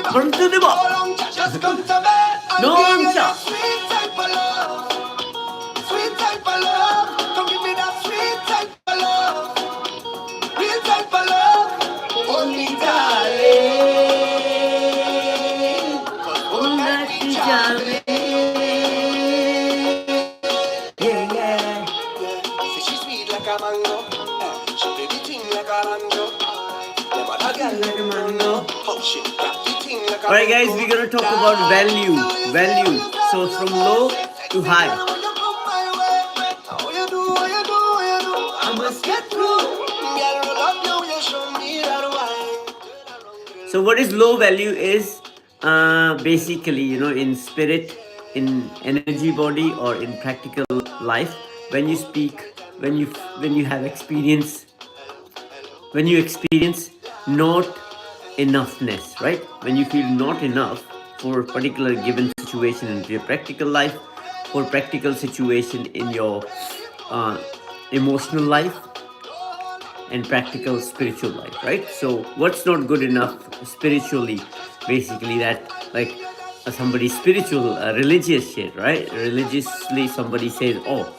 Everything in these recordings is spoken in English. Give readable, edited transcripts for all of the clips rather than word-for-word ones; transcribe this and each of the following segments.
Come to the bar. Just come to me. No I'll give you answer. that sweet type of love. Sweet type of love. Come give me that sweet type of love. Real type of love. Only darling. Cause all that be charming. Yeah, yeah. Say she sweet like a mango. She play the thing like a banjo. Them other girl like a mango. How she rap the thing like a Alright guys, mango. we're gonna talk about value. Value. So from low to high. I must get through. Girl, roll up you, you show me that wine. So what is low value is basically, in spirit, in energy body, or in practical life. When you speak, when you have experience, when you experience not enoughness, right? When you feel not enough for a particular given situation in your practical life, or practical situation in your uh, emotional life, and practical spiritual life, right? So what's not good enough spiritually, basically, that like somebody spiritual, religious shit, right? Religiously somebody says, oh,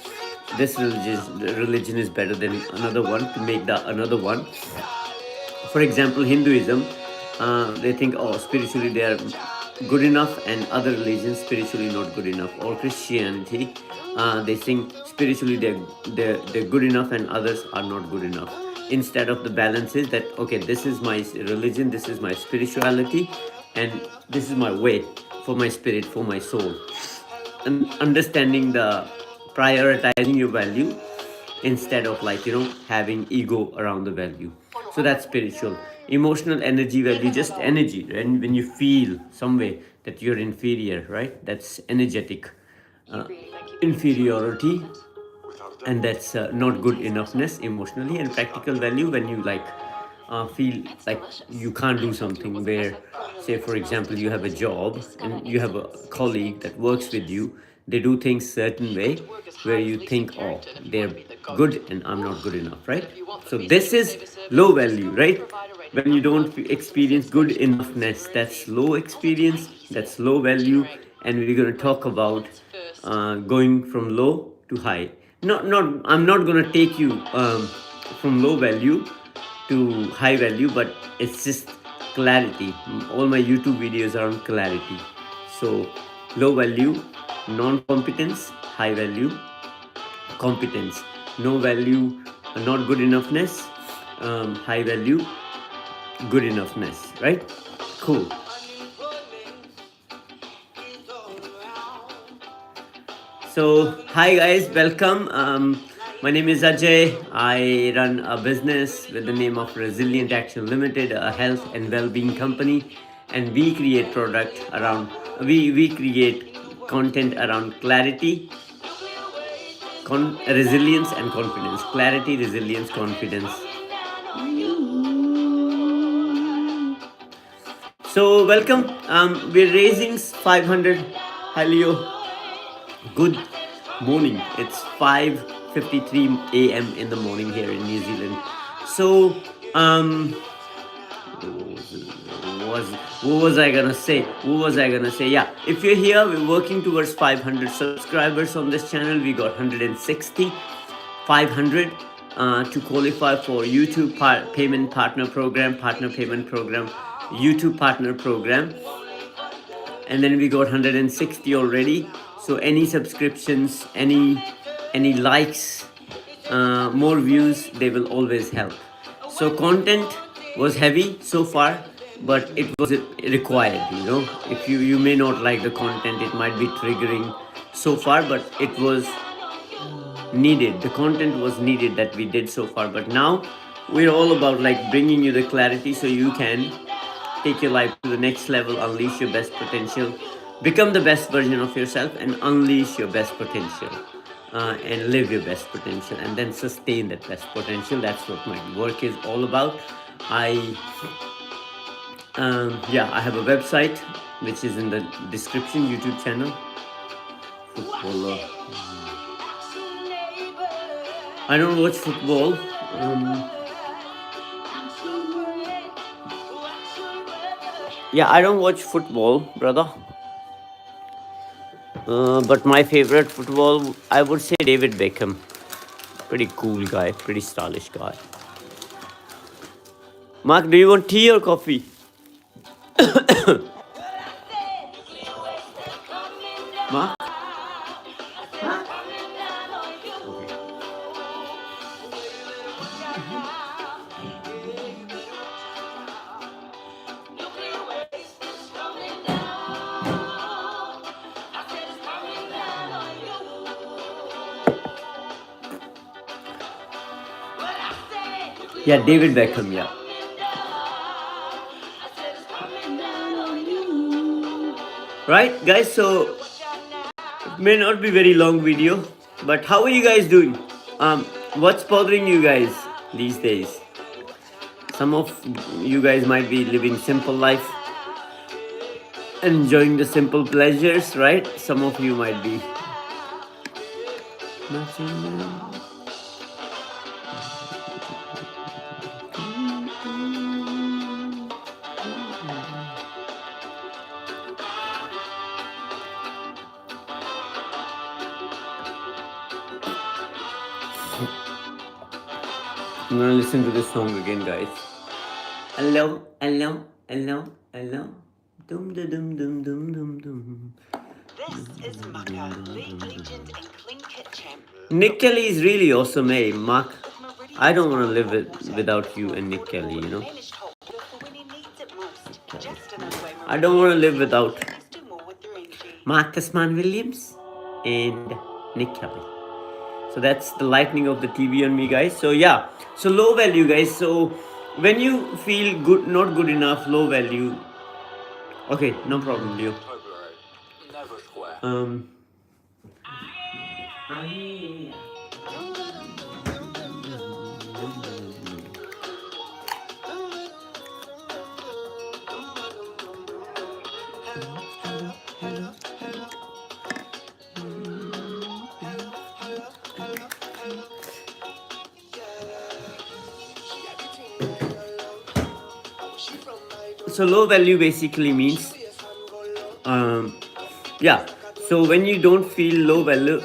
this religion is better than another one, to make the another one. For example, Hinduism, they think, oh, spiritually they are good enough, and other religions spiritually not good enough. Or Christianity, they think spiritually they're good enough, and others are not good enough. Instead of the balance is that, okay, this is my religion, this is my spirituality, and this is my way for my spirit, for my soul. And understanding the prioritizing your value, instead of having ego around the value. So that's spiritual. Emotional energy value, just energy. And when you feel some way that you're inferior, right? That's energetic inferiority, and that's not good enoughness emotionally. And practical value, when you feel like you can't do something, where, say for example, you have a job and you have a colleague that works with you, they do things certain way, where you think, oh, they're good and I'm not good enough, right? So this is low value, right? When you don't experience good enoughness, that's low experience, that's low value. And we're going to talk about going from low to high. Not I'm not going to take you from low value to high value, but it's just clarity. All my YouTube videos are on clarity. So low value, non-competence; high value, competence. No value, not good enoughness; high value, good enoughness, right? Cool. So hi guys, welcome. My name is Ajay. I run a business with the name of Resilient Action Limited, a health and well-being company, and we create we create content around clarity, resilience, and confidence. Clarity, resilience, confidence. So welcome. We're raising 500. Hello. Good morning. It's 5:53 a.m. in the morning here in New Zealand. So what was I gonna say? Yeah, if you're here, we're working towards 500 subscribers on this channel. We got 160, 500 to qualify for YouTube payment partner program, YouTube partner program, and then we got 160 already. So any subscriptions, any likes, more views, they will always help. So content was heavy so far, but it was required. If you may not like the content, it might be triggering so far, but it was needed. The content was needed that we did so far. But now we're all about bringing you the clarity, so you can take your life to the next level, unleash your best potential, become the best version of yourself, and unleash your best potential, and live your best potential, and then sustain that best potential. That's what my work is all about. I have a website which is in the description, YouTube channel. Footballer. I don't watch football. Yeah, I don't watch football, brother. But my favorite football, I would say David Beckham. Pretty cool guy, pretty stylish guy. Mark, do you want tea or coffee? Mark? Yeah, David Beckham, yeah. Right, guys, so it may not be very long video, but how are you guys doing? What's bothering you guys these days? Some of you guys might be living simple life, enjoying the simple pleasures, right? Some of you might be. I'm gonna listen to this song again, guys. Hello, hello, hello, hello. Dum da dum dum dum dum dum. This is Maka, lead legend and clean kitchen. Nick Kelly is really awesome, eh, Mark? I don't want to live without you and Nick Kelly, you know. I don't want to live without Marcus Mann Williams and Nick Kelly. So that's the lightning of the TV on me, guys. So yeah, so low value, guys. So when you feel good, not good enough, low value. Okay, no problem, Leo. So low value basically means yeah, so when you don't feel low value,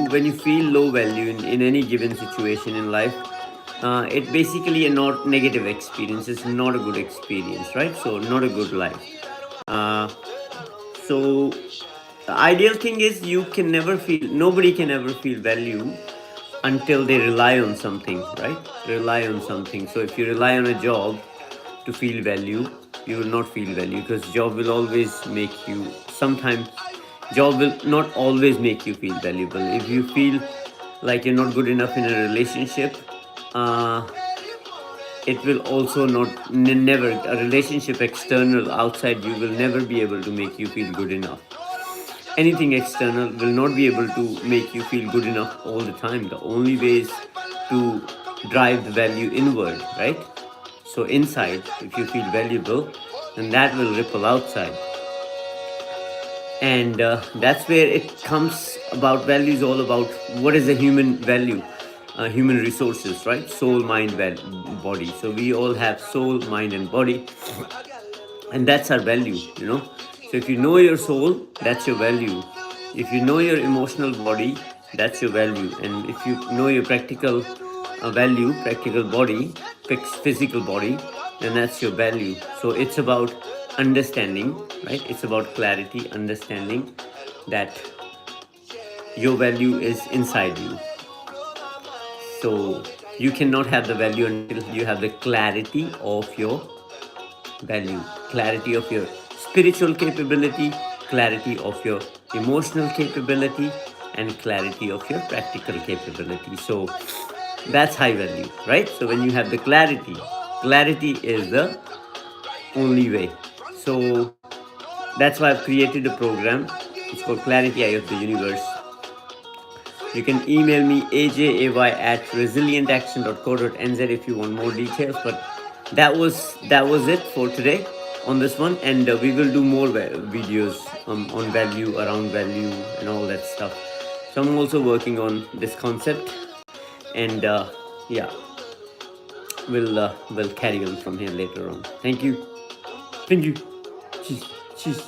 when you feel low value in any given situation in life, it basically a not negative experience. It's not a good experience, right? So not a good life. So the ideal thing is you can never feel, nobody can ever feel value until they rely on something, right? Rely on something. So if you rely on a job to feel value, you will not feel value, because job will always make you, sometimes job will not always make you feel valuable. If you feel like you're not good enough in a relationship, it will also not never, a relationship external outside you will never be able to make you feel good enough. Anything external will not be able to make you feel good enough all the time. The only way is to drive the value inward, right? So inside, if you feel valuable, then that will ripple outside. And that's where it comes about. Value is all about what is a human value, human resources, right? Soul, mind, body. So we all have soul, mind and body, and that's our value, you know. So if you know your soul, that's your value. If you know your emotional body, that's your value. And if you know your practical value, practical body, physical body, then that's your value. So it's about understanding, right? It's about clarity, understanding that your value is inside you. So you cannot have the value until you have the clarity of your value, clarity of your spiritual capability, clarity of your emotional capability, and clarity of your practical capability. So that's high value, right? So when you have the clarity, clarity is the only way. So that's why I've created a program. It's called Clarity Eye of the Universe. You can email me ajay@resilientaction.co.nz if you want more details. But that was it for today on this one, and we will do more videos on value, around value, and all that stuff. So I'm also working on this concept, and yeah, we'll carry on from here later on. Thank you. Cheers. Cheers.